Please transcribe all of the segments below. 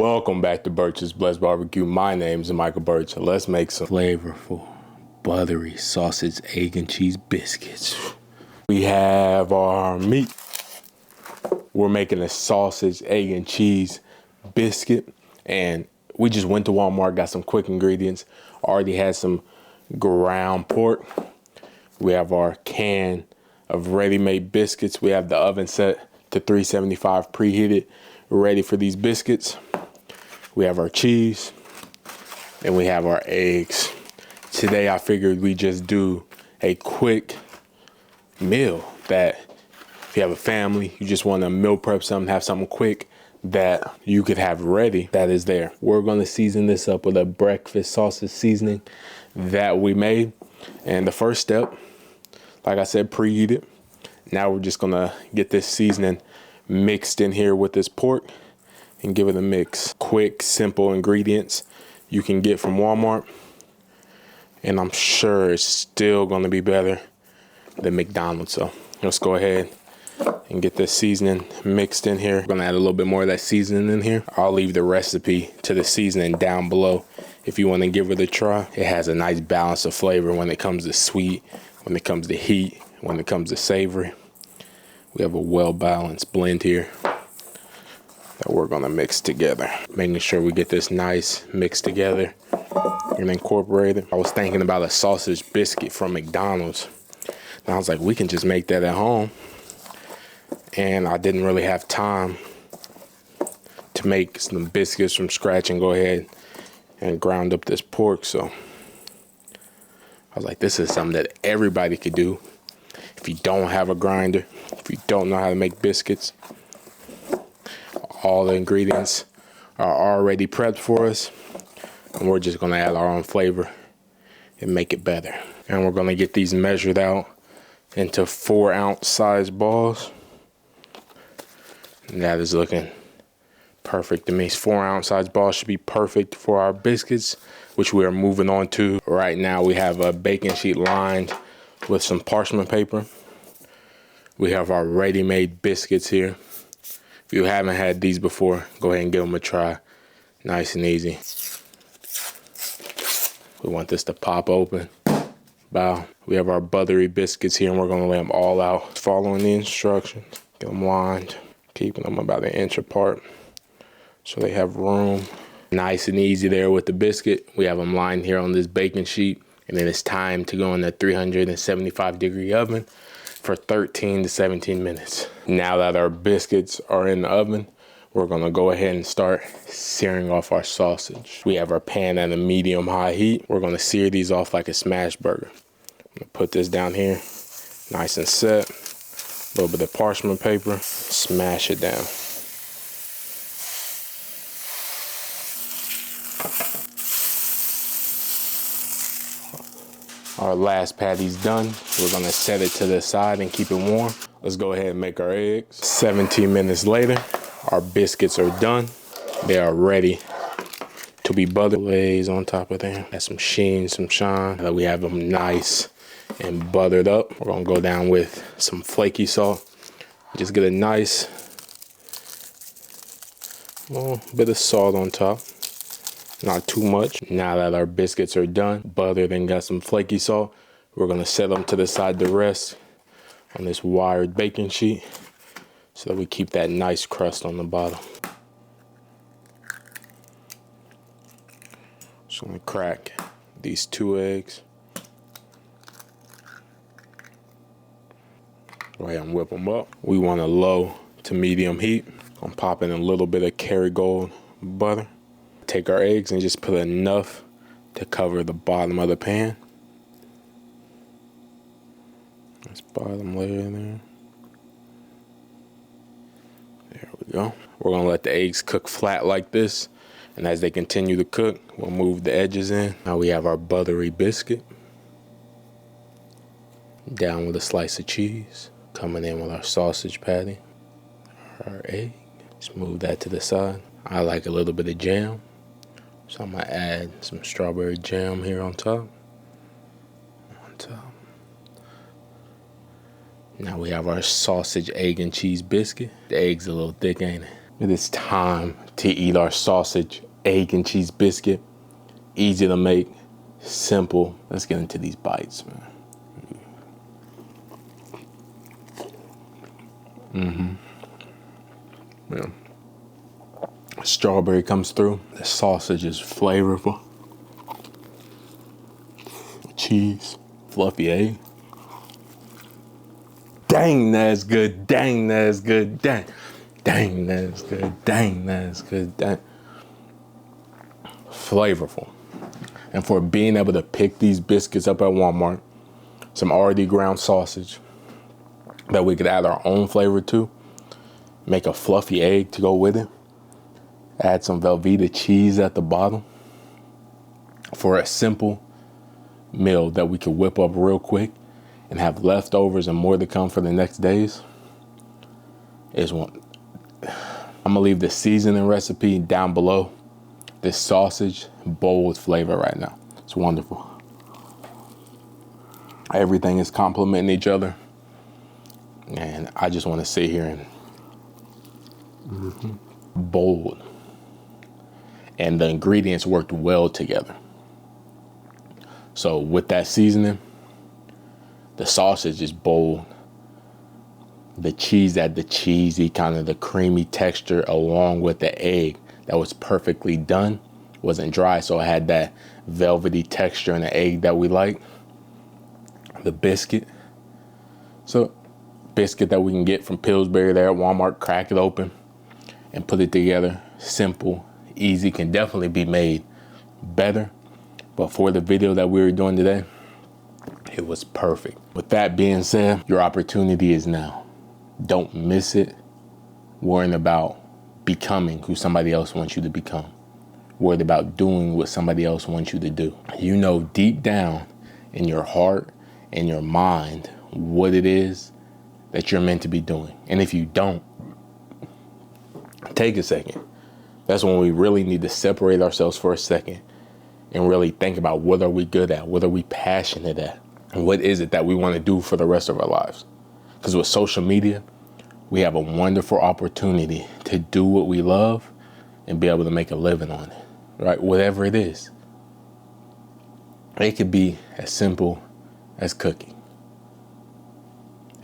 Welcome back to Birch's Blessed BBQ. My name is Michael Birch. Let's make some flavorful, buttery sausage, egg, and cheese biscuits. We have our meat. We're making a sausage, egg, and cheese biscuit. And we just went to Walmart, got some quick ingredients. Already had some ground pork. We have our can of ready-made biscuits. We have the oven set to 375 preheated, ready for these biscuits. We have our cheese, and we have our eggs. Today I figured we just do a quick meal that if you have a family, you just want to meal prep something, have something quick that you could have ready, that is there. We're going to season this up with a breakfast sausage seasoning that we made. And the first step, like I said, preheat it. Now we're just going to get this seasoning mixed in here with this pork and give it a mix. Quick, simple ingredients you can get from Walmart. And I'm sure it's still going to be better than McDonald's. So let's go ahead and get this seasoning mixed in here. I'm going to add a little bit more of that seasoning in here. I'll leave the recipe to the seasoning down below if you want to give it a try. It has a nice balance of flavor when it comes to sweet, when it comes to heat, when it comes to savory. We have a well-balanced blend here that we're gonna mix together. Making sure we get this nice mix together and incorporate it. I was thinking about a sausage biscuit from McDonald's. And I was like, we can just make that at home. And I didn't really have time to make some biscuits from scratch and go ahead and ground up this pork. So I was like, this is something that everybody could do. If you don't have a grinder, if you don't know how to make biscuits, all the ingredients are already prepped for us, and we're just gonna add our own flavor and make it better. And we're gonna get these measured out into 4-ounce size balls. And that is looking perfect to me. 4-ounce size balls should be perfect for our biscuits, which we are moving on to. Right now we have a baking sheet lined with some parchment paper. We have our ready-made biscuits here. If you haven't had these before, go ahead and give them a try. Nice and easy. We want this to pop open. Bow. We have our buttery biscuits here, and we're gonna lay them all out, following the instructions. Get them lined, keeping them about 1 inch apart so they have room. Nice and easy there with the biscuit. We have them lined here on this baking sheet, and then it's time to go in the 375-degree oven for 13 to 17 minutes. Now that our biscuits are in the oven, we're gonna go ahead and start searing off our sausage. We have our pan at a medium-high heat. We're gonna sear these off like a smash burger. I'm gonna put this down here, nice and set. A little bit of parchment paper, smash it down. Our last patty's done. We're gonna set it to the side and keep it warm. Let's go ahead and make our eggs. 17 minutes later, our biscuits are done. They are ready to be buttered. Glaze on top of them. Add some sheen, some shine. Now that we have them nice and buttered up, we're gonna go down with some flaky salt. Just get a nice little bit of salt on top. Not too much. Now that our biscuits are done, buttered and got some flaky salt, we're gonna set them to the side to rest on this wired baking sheet so that we keep that nice crust on the bottom. Just gonna crack these 2 eggs. Go ahead and whip them up. We want a low to medium heat. I'm popping a little bit of Kerrygold butter. Take our eggs and just put enough to cover the bottom of the pan. Nice bottom layer in there. There we go. We're gonna let the eggs cook flat like this, and as they continue to cook, we'll move the edges in. Now we have our buttery biscuit. Down with a slice of cheese. Coming in with our sausage patty. Our egg. Just move that to the side. I like a little bit of jam, so I'm gonna add some strawberry jam here on top. Now we have our sausage, egg, and cheese biscuit. The egg's a little thick, ain't it? It is time to eat our sausage, egg, and cheese biscuit. Easy to make, simple. Let's get into these bites, man. Yeah. Strawberry comes through. The sausage is flavorful. Cheese, fluffy egg. Dang, that's good. Dang, that's good. Dang. Dang, that's good. Dang, that's good. Dang. Flavorful. And for being able to pick these biscuits up at Walmart, some already ground sausage that we could add our own flavor to, make a fluffy egg to go with it, add some Velveeta cheese at the bottom for a simple meal that we could whip up real quick and have leftovers and more to come for the next days is one. I'm gonna leave the seasoning recipe down below. This sausage, bold flavor right now. It's wonderful. Everything is complementing each other. And I just want to sit here and bold. And the ingredients worked well together. So with that seasoning, the sausage is bold. The cheese had the cheesy, kind of the creamy texture along with the egg that was perfectly done. Wasn't dry, so it had that velvety texture in the egg that we like. The biscuit. So biscuit that we can get from Pillsbury there at Walmart, crack it open and put it together. Simple, easy, can definitely be made better. But for the video that we were doing today, it was perfect. With that being said, your opportunity is now. Don't miss it. Worrying about becoming who somebody else wants you to become. Worried about doing what somebody else wants you to do. You know deep down in your heart and your mind what it is that you're meant to be doing. And if you don't, take a second. That's when we really need to separate ourselves for a second and really think about what are we good at? What are we passionate at? And what is it that we want to do for the rest of our lives? Because with social media, we have a wonderful opportunity to do what we love and be able to make a living on it, right? Whatever it is. It could be as simple as cooking.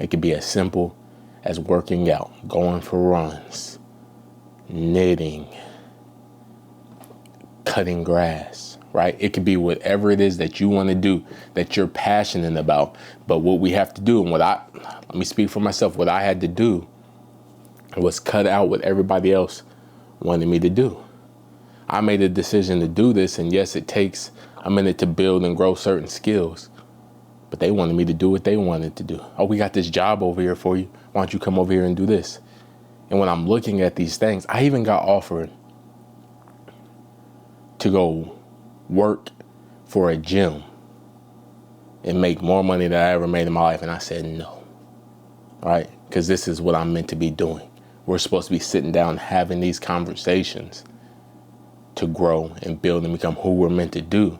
It could be as simple as working out, going for runs, knitting, cutting grass, right? It could be whatever it is that you want to do, that you're passionate about. But what we have to do, and let me speak for myself, what I had to do was cut out what everybody else wanted me to do. I made a decision to do this, and yes, it takes a minute to build and grow certain skills, but they wanted me to do what they wanted to do. Oh, we got this job over here for you. Why don't you come over here and do this? And when I'm looking at these things, I even got offered to go work for a gym and make more money than I ever made in my life. And I said no, right? Because this is what I'm meant to be doing. We're supposed to be sitting down having these conversations to grow and build and become who we're meant to do.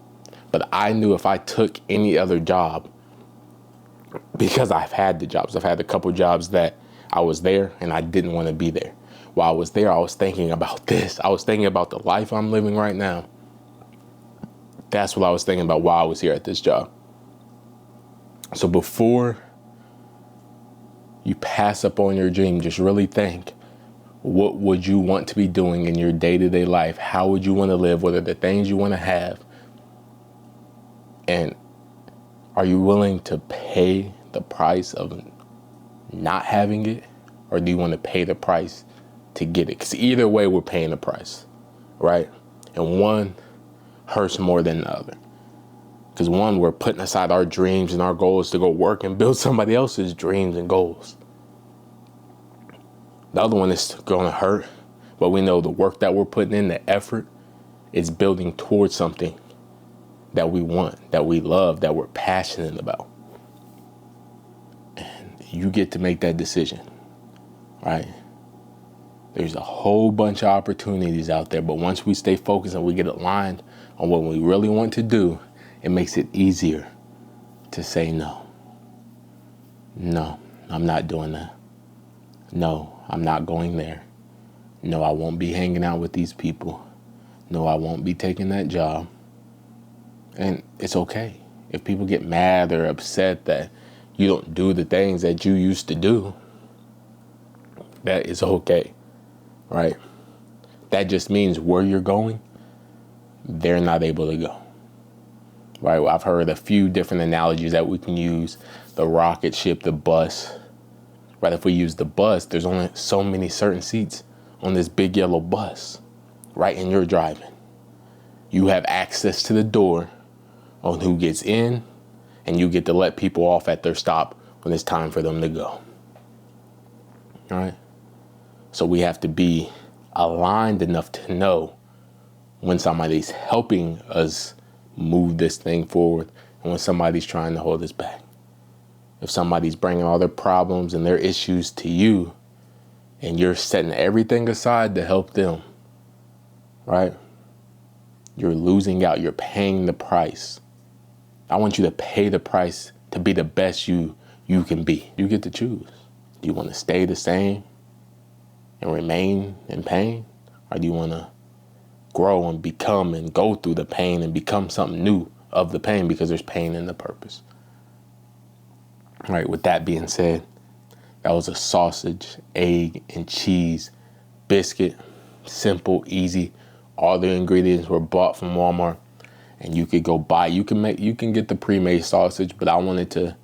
But I knew if I took any other job, because I've had the jobs, I've had a couple jobs that I was there and I didn't want to be there. While I was there, I was thinking about this. I was thinking about the life I'm living right now. That's what I was thinking about while I was here at this job. So before you pass up on your dream, just really think, what would you want to be doing in your day-to-day life? How would you want to live? What are the things you want to have? And are you willing to pay the price of not having it? Or do you want to pay the price to get it? Because either way, we're paying the price, right? And one hurts more than the other. Because one, we're putting aside our dreams and our goals to go work and build somebody else's dreams and goals. The other one is going to hurt, but we know the work that we're putting in, the effort, is building towards something that we want, that we love, that we're passionate about. And you get to make that decision, right? There's a whole bunch of opportunities out there, but once we stay focused and we get aligned on what we really want to do, it makes it easier to say no. No, I'm not doing that. No, I'm not going there. No, I won't be hanging out with these people. No, I won't be taking that job. And it's okay. If people get mad or upset that you don't do the things that you used to do, that is okay, right? That just means where you're going, they're not able to go, right? Well, I've heard a few different analogies that we can use. The rocket ship, the bus, right? If we use the bus, there's only so many certain seats on this big yellow bus, right? And you're driving. You have access to the door on who gets in, and you get to let people off at their stop when it's time for them to go. All right? So we have to be aligned enough to know when somebody's helping us move this thing forward and when somebody's trying to hold us back. If somebody's bringing all their problems and their issues to you and you're setting everything aside to help them, right? You're losing out. You're paying the price. I want you to pay the price to be the best you can be. You get to choose. Do you want to stay the same and remain in pain? Or do you want to grow and become and go through the pain and become something new of the pain, because there's pain in the purpose? All right, with that being said, that was a sausage, egg, and cheese biscuit. Simple, easy. All the ingredients were bought from Walmart, and you could go buy. You can get the pre-made sausage, but I wanted to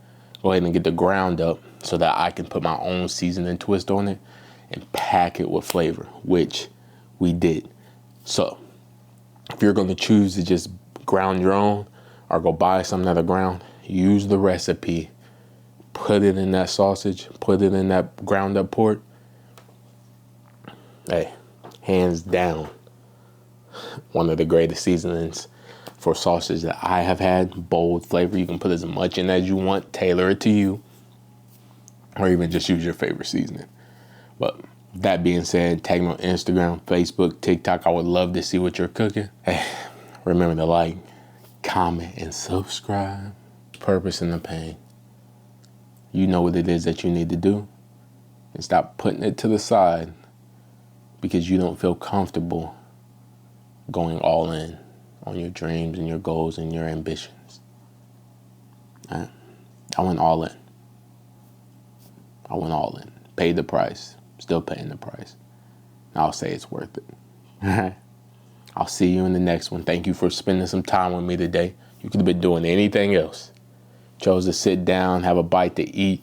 go ahead and get the ground up so that I can put my own seasoning twist on it and pack it with flavor, which we did. So if you're going to choose to just ground your own or go buy something at a ground, use the recipe, put it in that sausage, put it in that ground up pork. Hey, hands down, one of the greatest seasonings for sausage that I have had. Bold flavor. You can put as much in as you want, tailor it to you, or even just use your favorite seasoning. But that being said, tag me on Instagram, Facebook, TikTok. I would love to see what you're cooking. Hey, remember to like, comment, and subscribe. Purpose in the pain. You know what it is that you need to do, and stop putting it to the side because you don't feel comfortable going all in on your dreams and your goals and your ambitions. Right? I went all in. I went all in. Paid the price. Still paying the price. And I'll say it's worth it. All right? I'll see you in the next one. Thank you for spending some time with me today. You could have been doing anything else. Chose to sit down, have a bite to eat,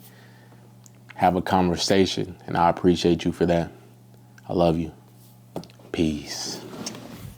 have a conversation, and I appreciate you for that. I love you. Peace.